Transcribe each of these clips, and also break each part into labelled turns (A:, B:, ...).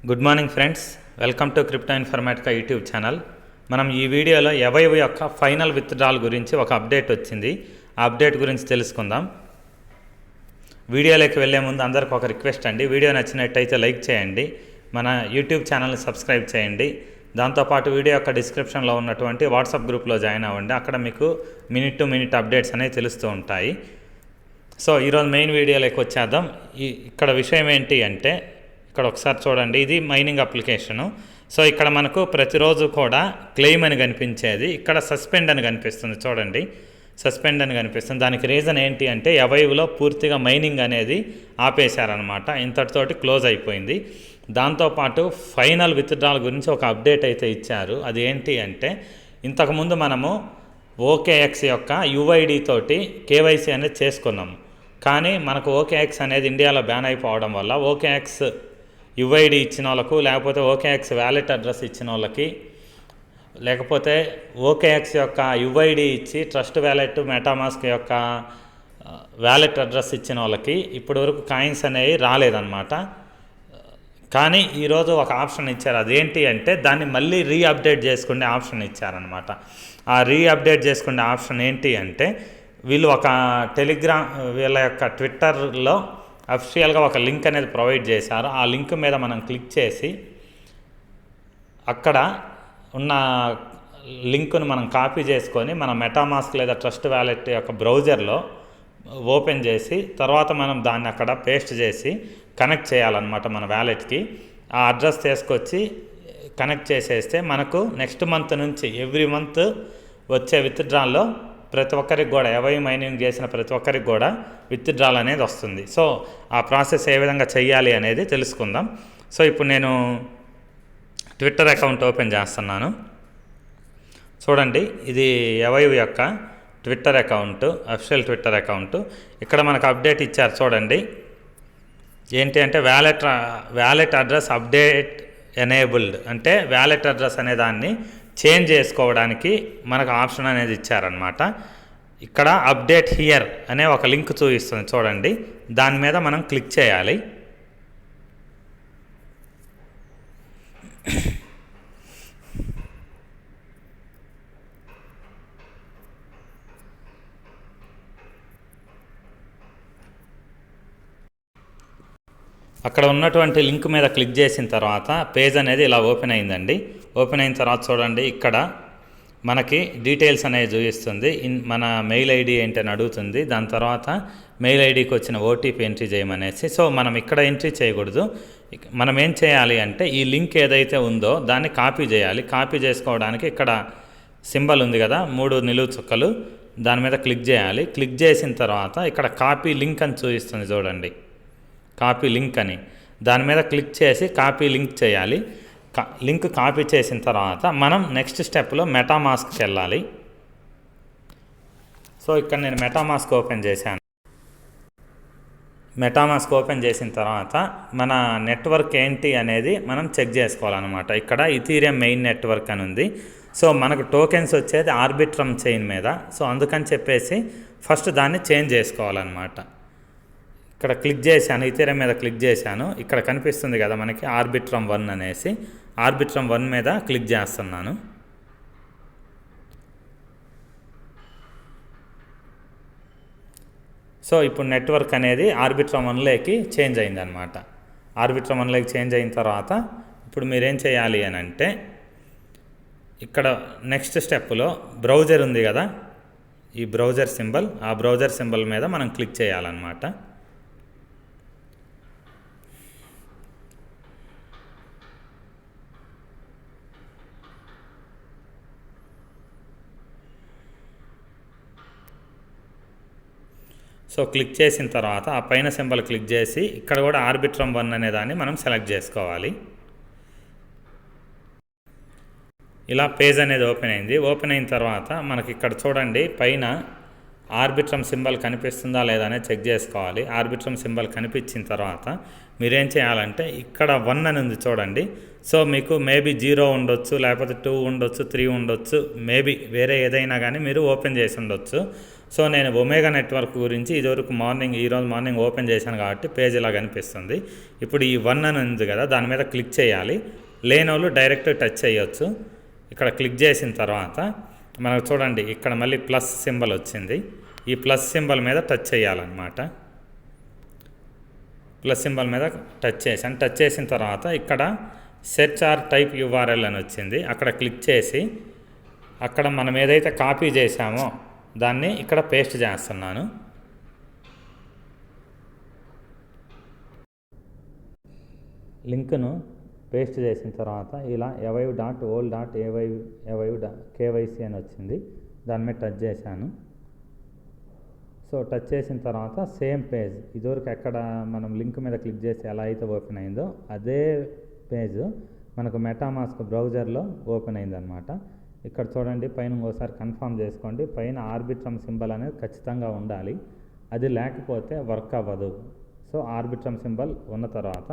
A: Good morning friends, welcome to crypto Informatica YouTube channel. మనం ఈ వీడియోలో ఎవైవ్ యొక్క ఫైనల్ విత్డ్రాల్ గురించి ఒక అప్డేట్ వచ్చింది. ఆ అప్డేట్ గురించి తెలుసుకుందాం. వీడియోలోకి వెళ్ళే ముందు అందరికి ఒక రిక్వెస్ట్ అండి, వీడియో నచ్చినట్టయితే లైక్ చేయండి, మన యూట్యూబ్ ఛానల్ని సబ్స్క్రైబ్ చేయండి. దాంతోపాటు వీడియో యొక్క డిస్క్రిప్షన్లో ఉన్నటువంటి వాట్సాప్ గ్రూప్లో జాయిన్ అవ్వండి. అక్కడ మీకు మినిట్ టు మినిట్ అప్డేట్స్ అనేవి తెలుస్తూ ఉంటాయి. సో ఈరోజు మెయిన్ వీడియోలోకి వచ్చేద్దాం. ఇక్కడ విషయం ఏంటి అంటే, ఇక్కడ ఒకసారి చూడండి, ఇది మైనింగ్ అప్లికేషను. సో ఇక్కడ మనకు ప్రతిరోజు కూడా క్లెయిమ్ అని కనిపించేది, ఇక్కడ సస్పెండ్ అని కనిపిస్తుంది. చూడండి, సస్పెండ్ అని కనిపిస్తుంది. దానికి రీజన్ ఏంటి అంటే, ఎవైవ్లో పూర్తిగా మైనింగ్ అనేది ఆపేశారనమాట. ఇంతటితోటి క్లోజ్ అయిపోయింది. దాంతోపాటు ఫైనల్ విత్డ్రాల్ గురించి ఒక అప్డేట్ అయితే ఇచ్చారు. అది ఏంటి అంటే, ఇంతకుముందు మనము ఓకేఎక్స్ యొక్క యుఐడి తోటి కేవైసీ అనేది చేసుకున్నాము. కానీ మనకు ఓకేఎక్స్ అనేది ఇండియాలో బ్యాన్ అయిపోవడం వల్ల ఓకేఎక్స్ యుఐడి ఇచ్చిన వాళ్ళకు, లేకపోతే ఓకేఎక్స్ వ్యాలెట్ అడ్రస్ ఇచ్చిన వాళ్ళకి, లేకపోతే ఓకేఎక్స్ యొక్క యుఐడి ఇచ్చి ట్రస్ట్ వ్యాలెట్ మెటామాస్క్ యొక్క వ్యాలెట్ అడ్రస్ ఇచ్చిన వాళ్ళకి ఇప్పటివరకు కాయిన్స్ అనేవి రాలేదన్నమాట. కానీ ఈరోజు ఒక ఆప్షన్ ఇచ్చారు. అదేంటి అంటే, దాన్ని మళ్ళీ రీఅప్డేట్ చేసుకునే ఆప్షన్ ఇచ్చారనమాట. ఆ రీఅప్డేట్ చేసుకునే ఆప్షన్ ఏంటి అంటే, వీళ్ళు ఒక టెలిగ్రామ్, వీళ్ళ యొక్క ట్విట్టర్లో అఫిషియల్గా ఒక లింక్ అనేది ప్రొవైడ్ చేశారు. ఆ లింక్ మీద మనం క్లిక్ చేసి అక్కడ ఉన్న లింకును మనం కాపీ చేసుకొని మన మెటామాస్క్ లేదా ట్రస్ట్ వ్యాలెట్ యొక్క బ్రౌజర్లో ఓపెన్ చేసి, తర్వాత మనం దాన్ని అక్కడ పేస్ట్ చేసి కనెక్ట్ చేయాలన్నమాట మన వ్యాలెట్కి. ఆ అడ్రస్ తీసుకొచ్చి కనెక్ట్ చేసేస్తే మనకు నెక్స్ట్ మంత్ నుంచి ఎవ్రీ మంత్ వచ్చే విత్డ్రాల్లో ప్రతి ఒక్కరికి కూడా, ఎవై మైనింగ్ చేసిన ప్రతి ఒక్కరికి కూడా విత్డ్రాల్ అనేది వస్తుంది. సో ఆ ప్రాసెస్ ఏ విధంగా చేయాలి అనేది తెలుసుకుందాం. సో ఇప్పుడు నేను ట్విట్టర్ అకౌంట్ ఓపెన్ చేస్తున్నాను. చూడండి, ఇది ఎవైవ్ యొక్క Twitter account, official Twitter account. ఇక్కడ మనకు అప్డేట్ ఇచ్చారు. చూడండి, ఏంటి అంటే, వ్యాలెట్ అడ్రస్ అప్డేట్ ఎనేబుల్డ్, అంటే వ్యాలెట్ అడ్రస్ అనే దాన్ని చేంజ్ చేసుకోవడానికి మనకు ఆప్షన్ అనేది ఇచ్చారనమాట. ఇక్కడ అప్డేట్ హియర్ అనే ఒక లింక్ చూపిస్తుంది. చూడండి, దాని మీద మనం క్లిక్ చేయాలి. అక్కడ ఉన్నటువంటి లింక్ మీద క్లిక్ చేసిన తర్వాత పేజ్ అనేది ఇలా ఓపెన్ అయిందండి. ఓపెన్ అయిన తర్వాత చూడండి, ఇక్కడ మనకి డీటెయిల్స్ అనేవి చూపిస్తుంది. మన మెయిల్ ఐడి ఏంటని అడుగుతుంది. దాని తర్వాత మెయిల్ ఐడికి వచ్చిన ఓటీపీ ఎంట్రీ చేయమనేసి. సో మనం ఇక్కడ ఎంట్రీ చేయకూడదు. మనం ఏం చేయాలి అంటే, ఈ లింక్ ఏదైతే ఉందో దాన్ని కాపీ చేయాలి. కాపీ చేసుకోవడానికి ఇక్కడ సింబల్ ఉంది కదా, 3 నిలువు చుక్కలు, దాని మీద క్లిక్ చేయాలి. క్లిక్ చేసిన తర్వాత ఇక్కడ కాపీ లింక్ అని చూపిస్తుంది. చూడండి, కాపీ లింక్ అని, దాని మీద క్లిక్ చేసి కాపీ లింక్ చేయాలి. లింక్ కాపీ చేసిన తర్వాత మనం నెక్స్ట్ స్టెప్లో మెటామాస్క్కి వెళ్ళాలి. సో ఇక్కడ నేను మెటామాస్క్ ఓపెన్ చేశాను. మెటామాస్క్ ఓపెన్ చేసిన తర్వాత మన నెట్వర్క్ ఏంటి అనేది మనం చెక్ చేసుకోవాలన్నమాట. ఇక్కడ ఇథీరియం మెయిన్ నెట్వర్క్ అని ఉంది. సో మనకు టోకెన్స్ వచ్చేది ఆర్బిట్రమ్ చైన్ మీద. సో అందుకని చెప్పేసి ఫస్ట్ దాన్ని చేంజ్ చేసుకోవాలన్నమాట. ఇక్కడ క్లిక్ చేశాను, ఇథీరియం మీద క్లిక్ చేశాను. ఇక్కడ కనిపిస్తుంది కదా మనకి ఆర్బిట్రమ్ 1 అనేసి. ఆర్బిట్రమ్ 1 మీద క్లిక్ చేస్తున్నాను. సో ఇప్పుడు నెట్వర్క్ అనేది ఆర్బిట్రమ్ 1లోకి చేంజ్ అయిందనమాట. ఆర్బిట్రమ్ 1లోకి చేంజ్ అయిన తర్వాత ఇప్పుడు మీరేం చేయాలి అని అంటే, ఇక్కడ నెక్స్ట్ స్టెప్లో బ్రౌజర్ ఉంది కదా, ఈ బ్రౌజర్ సింబల్, ఆ బ్రౌజర్ సింబల్ మీద మనం క్లిక్ చేయాలన్నమాట. సో క్లిక్ చేసిన తర్వాత ఆ పైన సింబల్ క్లిక్ చేసి ఇక్కడ కూడా ఆర్బిట్రమ్ 1 అనే దాన్ని మనం సెలెక్ట్ చేసుకోవాలి. ఇలా పేజ్ అనేది ఓపెన్ అయింది. ఓపెన్ అయిన తర్వాత మనకి ఇక్కడ చూడండి, పైన ఆర్బిట్రమ్ సింబల్ కనిపిస్తుందా లేదా అనేది చెక్ చేసుకోవాలి. ఆర్బిట్రమ్ సింబల్ కనిపించిన తర్వాత మీరేం చేయాలంటే, ఇక్కడ 1 అని ఉంది చూడండి. సో మీకు మేబీ 0 ఉండొచ్చు, లేకపోతే 2 ఉండొచ్చు, 3 ఉండొచ్చు, మేబీ వేరే ఏదైనా కానీ మీరు ఓపెన్ చేసి ఉండొచ్చు. సో నేను ఒమేగా నెట్వర్క్ గురించి ఈరోజు మార్నింగ్ ఓపెన్ చేశాను కాబట్టి పేజ్ ఇలా కనిపిస్తుంది. ఇప్పుడు ఈ 1 అని ఉంది కదా, దాని మీద క్లిక్ చేయాలి. లేని వాళ్ళు డైరెక్ట్ టచ్ చేయొచ్చు. ఇక్కడ క్లిక్ చేసిన తర్వాత మనకు చూడండి ఇక్కడ మళ్ళీ ప్లస్ సింబల్ వచ్చింది. ఈ ప్లస్ సింబల్ మీద టచ్ చేయాలన్నమాట. ప్లస్ సింబల్ మీద టచ్ చేశాను. టచ్ చేసిన తర్వాత ఇక్కడ సెర్చ్ ఆర్ టైప్ URL అని వచ్చింది. అక్కడ క్లిక్ చేసి అక్కడ మనం ఏదైతే కాపీ చేశామో దాన్ని ఇక్కడ పేస్ట్ చేస్తున్నాను. లింక్ను పేస్ట్ చేసిన తర్వాత ఇలా avive.ol.avive.kyc అని వచ్చింది. దాని మీద టచ్ చేశాను. సో టచ్ చేసిన తర్వాత సేమ్ పేజ్ ఇదివరకు ఎక్కడ మనం లింక్ మీద క్లిక్ చేసి ఎలా అయితే ఓపెన్ అయిందో అదే పేజ్ మనకు మెటామాస్క్ బ్రౌజర్లో ఓపెన్ అయిందనమాట. ఇక్కడ చూడండి పైన ఇంకోసారి కన్ఫర్మ్ చేసుకోండి. పైన ఆర్బిట్రమ్ సింబల్ అనేది ఖచ్చితంగా ఉండాలి. అది లేకపోతే వర్క్ అవ్వదు. సో ఆర్బిట్రమ్ సింబల్ ఉన్న తర్వాత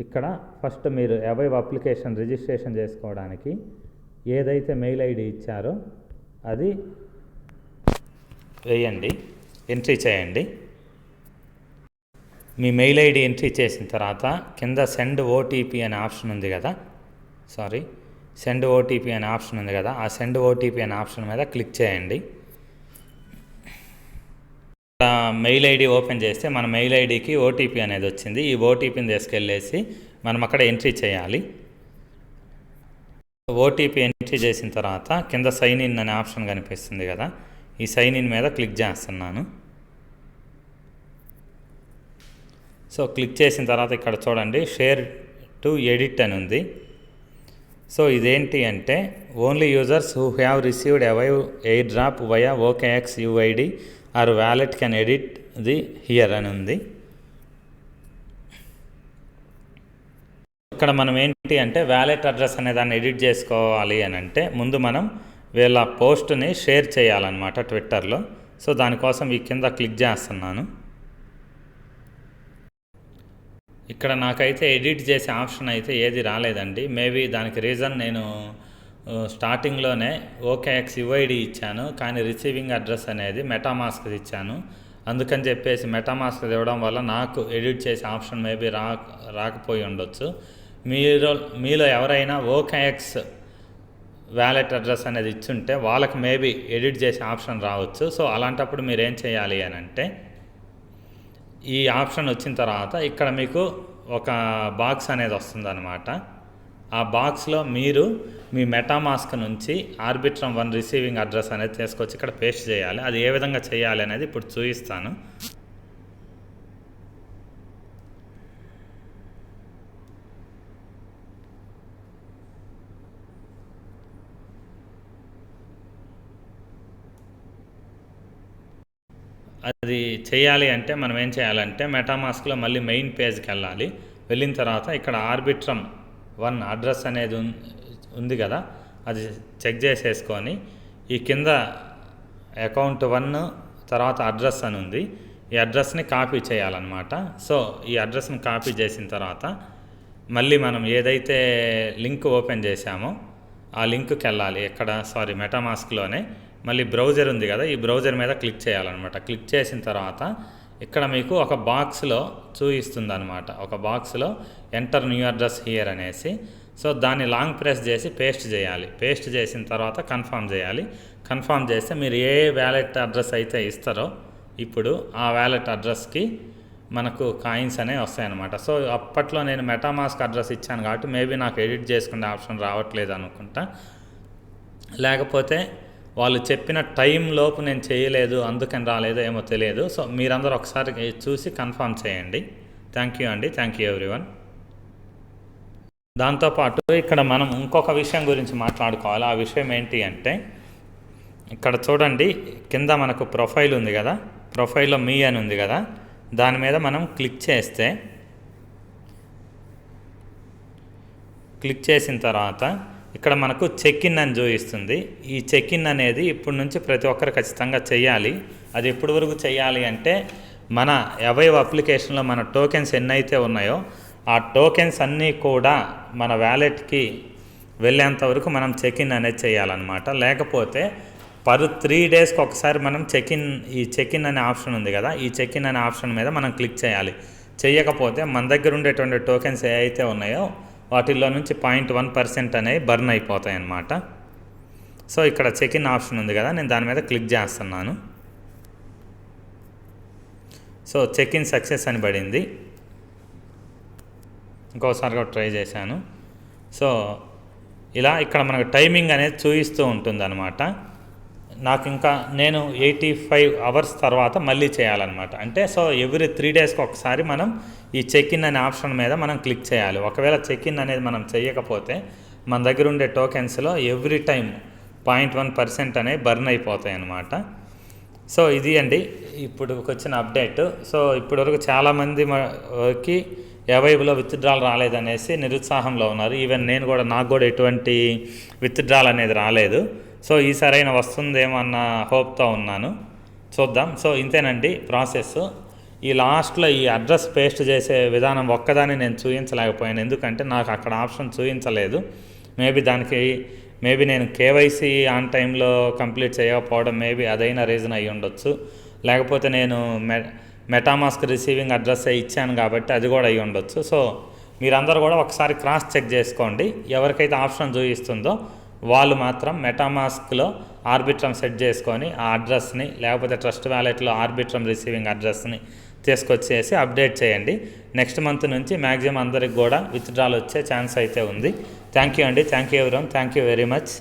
A: ఇక్కడ ఫస్ట్ మీరు అవైవ్ అప్లికేషన్ రిజిస్ట్రేషన్ చేసుకోవడానికి ఏదైతే మెయిల్ ఐడి ఇచ్చారో అది వేయండి, ఎంట్రీ చేయండి. మీ మెయిల్ ఐడి ఎంట్రీ చేసిన తర్వాత కింద సెండ్ ఓటీపీ అనే ఆప్షన్ ఉంది కదా, సెండ్ ఓటీపీ అనే ఆప్షన్ ఉంది కదా, ఆ సెండ్ ఓటీపీ అనే ఆప్షన్ మీద క్లిక్ చేయండి. మెయిల్ ఐడి ఓపెన్ చేస్తే మన మెయిల్ ఐడికి ఓటీపీ అనేది వచ్చింది. ఈ ఓటీపీని తీసుకెళ్ళేసి మనం అక్కడ ఎంట్రీ చేయాలి. ఓటీపీ ఎంట్రీ చేసిన తర్వాత కింద సైన్ ఇన్ అనే ఆప్షన్ కనిపిస్తుంది కదా, ఈ సైన్ ఇన్ మీద క్లిక్ చేస్తున్నాను. సో క్లిక్ చేసిన తర్వాత ఇక్కడ చూడండి షేర్ టు ఎడిట్ అని ఉంది. సో ఇదేంటి అంటే only users who have received అవైవ్ airdrop via OKX UID or wallet can edit the here అని ఉంది. ఇక్కడ మనం ఏంటి అంటే వ్యాలెట్ అడ్రస్ అనే దాన్ని ఎడిట్ చేసుకోవాలి అని అంటే ముందు మనం వీళ్ళ పోస్ట్ని షేర్ చేయాలన్నమాట ట్విట్టర్లో. సో దానికోసం ఈ కింద క్లిక్ చేస్తున్నాను. ఇక్కడ నాకైతే ఎడిట్ చేసే ఆప్షన్ అయితే ఏది రాలేదండి. మేబీ దానికి రీజన్ నేను స్టార్టింగ్లోనే OKX UID ఇచ్చాను, కానీ రిసీవింగ్ అడ్రస్ అనేది మెటామాస్క్ది ఇచ్చాను. అందుకని చెప్పేసి మెటామాస్క్ది ఇవ్వడం వల్ల నాకు ఎడిట్ చేసే ఆప్షన్ మేబీ రాకపోయి ఉండొచ్చు. మీలో ఎవరైనా OKX వ్యాలెట్ అడ్రస్ అనేది ఇచ్చుంటే వాళ్ళకి మేబీ ఎడిట్ చేసే ఆప్షన్ రావచ్చు. సో అలాంటప్పుడు మీరు ఏం చేయాలి అని అంటే ఈ ఆప్షన్ వచ్చిన తర్వాత ఇక్కడ మీకు ఒక బాక్స్ అనేది వస్తుందన్నమాట. ఆ బాక్స్లో మీరు మీ మెటామాస్క్ నుంచి ఆర్బిట్రమ్ 1 రిసీవింగ్ అడ్రస్ అనేది తీసుకొచ్చి ఇక్కడ పేస్ట్ చేయాలి. అది ఏ విధంగా చేయాలి అనేది ఇప్పుడు చూపిస్తాను. అది చేయాలి అంటే మనం ఏం చేయాలంటే మెటామాస్క్లో మళ్ళీ మెయిన్ పేజ్కి వెళ్ళాలి. వెళ్ళిన తర్వాత ఇక్కడ ఆర్బిట్రమ్ 1 అడ్రస్ అనేది ఉంది కదా, అది చెక్ చేసేసుకొని ఈ కింద అకౌంట్ 1 తర్వాత అడ్రస్ అని ఉంది, ఈ అడ్రస్ని కాపీ చేయాలన్నమాట. సో ఈ అడ్రస్ని కాపీ చేసిన తర్వాత మళ్ళీ మనం ఏదైతే లింక్ ఓపెన్ చేశామో ఆ లింక్కి వెళ్ళాలి. మెటామాస్క్లోనే మళ్ళీ బ్రౌజర్ ఉంది కదా, ఈ బ్రౌజర్ మీద క్లిక్ చేయాలన్నమాట. క్లిక్ చేసిన తర్వాత ఇక్కడ మీకు ఒక బాక్స్లో చూపిస్తుంది అనమాట, ఒక బాక్స్లో ఎంటర్ న్యూ అడ్రస్ హియర్ అనేసి. సో దాన్ని లాంగ్ ప్రెస్ చేసి పేస్ట్ చేయాలి. పేస్ట్ చేసిన తర్వాత కన్ఫర్మ్ చేయాలి. కన్ఫర్మ్ చేస్తే మీరు ఏ వ్యాలెట్ అడ్రస్ అయితే ఇస్తారో ఇప్పుడు ఆ వ్యాలెట్ అడ్రస్కి మనకు కాయిన్స్ అనేవి వస్తాయన్నమాట. సో అప్పట్లో నేను మెటామాస్క్ అడ్రస్ ఇచ్చాను కాబట్టి మేబీ నాకు ఎడిట్ చేసుకునే ఆప్షన్ రావట్లేదు అనుకుంటా, లేకపోతే వాళ్ళు చెప్పిన టైం లోపు నేను చేయలేదు అందుకని రాలేదో ఏమో తెలియదు. సో మీరందరూ ఒకసారి చూసి కన్ఫర్మ్ చేయండి. థ్యాంక్ యూ అండి, థ్యాంక్ యూ ఎవ్రీవన్. దాంతోపాటు ఇక్కడ మనం ఇంకొక విషయం గురించి మాట్లాడుకోవాలి. ఆ విషయం ఏంటి అంటే ఇక్కడ చూడండి కింద మనకు ప్రొఫైల్ ఉంది కదా, ప్రొఫైల్లో మీ అని ఉంది కదా, దాని మీద మనం క్లిక్ చేసిన తర్వాత ఇక్కడ మనకు చెక్ ఇన్ అని చూపిస్తుంది. ఈ చెక్ ఇన్ అనేది ఇప్పటి నుంచి ప్రతి ఒక్కరు ఖచ్చితంగా చేయాలి. అది ఎప్పటి వరకు చేయాలి అంటే మన అవైవ్ అప్లికేషన్లో మన టోకెన్స్ ఎన్నైతే ఉన్నాయో ఆ టోకెన్స్ అన్నీ కూడా మన వ్యాలెట్కి వెళ్ళేంత వరకు మనం చెక్-ఇన్ అనేది చేయాలన్నమాట. లేకపోతే పర్ 3 డేస్కి ఒకసారి మనం చెక్-ఇన్ అనే ఆప్షన్ ఉంది కదా, ఈ చెక్-ఇన్ అనే ఆప్షన్ మీద మనం క్లిక్ చేయాలి. చేయకపోతే మన దగ్గర ఉండేటువంటి టోకెన్స్ ఏవైతే ఉన్నాయో వాటిల్లో నుంచి 0.1% అనేవి బర్న్ అయిపోతాయి అన్నమాట. సో ఇక్కడ చెక్-ఇన్ ఆప్షన్ ఉంది కదా, నేను దాని మీద క్లిక్ చేస్తున్నాను. సో చెక్-ఇన్ సక్సెస్ అని పడింది. ఇంకోసారి కూడా ట్రై చేశాను. సో ఇలా ఇక్కడ మనకు టైమింగ్ అనేది చూపిస్తూ ఉంటుంది అనమాట. నాకు ఇంకా నేను 85 అవర్స్ తర్వాత మళ్ళీ చేయాలన్నమాట. అంటే సో ఎవ్రీ 3 డేస్కి ఒకసారి మనం ఈ చెక్-ఇన్ అనే ఆప్షన్ మీద మనం క్లిక్ చేయాలి. ఒకవేళ చెక్-ఇన్ అనేది మనం చేయకపోతే మన దగ్గర ఉండే టోకెన్స్లో ఎవ్రీ టైం 0.1% అనేవి బర్న్ అయిపోతాయి అన్నమాట. సో ఇది అండి ఇప్పుడు వచ్చిన అప్డేట్. సో ఇప్పటివరకు చాలామందికి ఏవైబులో విత్డ్రాల్ రాలేదనేసి నిరుత్సాహంలో ఉన్నారు. ఈవెన్ నేను కూడా, నాకు కూడా ఎటువంటి విత్డ్రాల్ అనేది రాలేదు. సో ఈసారైనా వస్తుందేమో అన్న హోప్తో ఉన్నాను. చూద్దాం. సో ఇంతేనండి ప్రాసెస్. ఈ లాస్ట్లో ఈ అడ్రస్ పేస్ట్ చేసే విధానం ఒక్కదాన్ని నేను చూపించలేకపోయాను, ఎందుకంటే నాకు అక్కడ ఆప్షన్ చూపించలేదు. మేబీ నేను కేవైసీ ఆన్ టైంలో కంప్లీట్ చేయకపోవడం మేబీ అదైనా రీజన్ అయ్యి ఉండొచ్చు. లేకపోతే నేను మెటామాస్క్ రిసీవింగ్ అడ్రస్ ఇచ్చాను కాబట్టి అది కూడా అయ్యి ఉండొచ్చు. సో మీరందరూ కూడా ఒకసారి క్రాస్ చెక్ చేసుకోండి. ఎవరికైతే ఆప్షన్ చూపిస్తుందో వాళ్ళు మాత్రం మెటామాస్క్లో ఆర్బిట్రమ్ సెట్ చేసుకొని ఆ అడ్రస్ని, లేకపోతే ట్రస్ట్ వ్యాలెట్లో ఆర్బిట్రమ్ రిసీవింగ్ అడ్రస్ని తీసుకొచ్చేసి అప్డేట్ చేయండి. నెక్స్ట్ మంత్ నుంచి మ్యాక్సిమం అందరికి కూడా విత్డ్రాల్ వచ్చే ఛాన్స్ అయితే ఉంది. థ్యాంక్ యూ అండి. Thank you everyone. Thank you very much.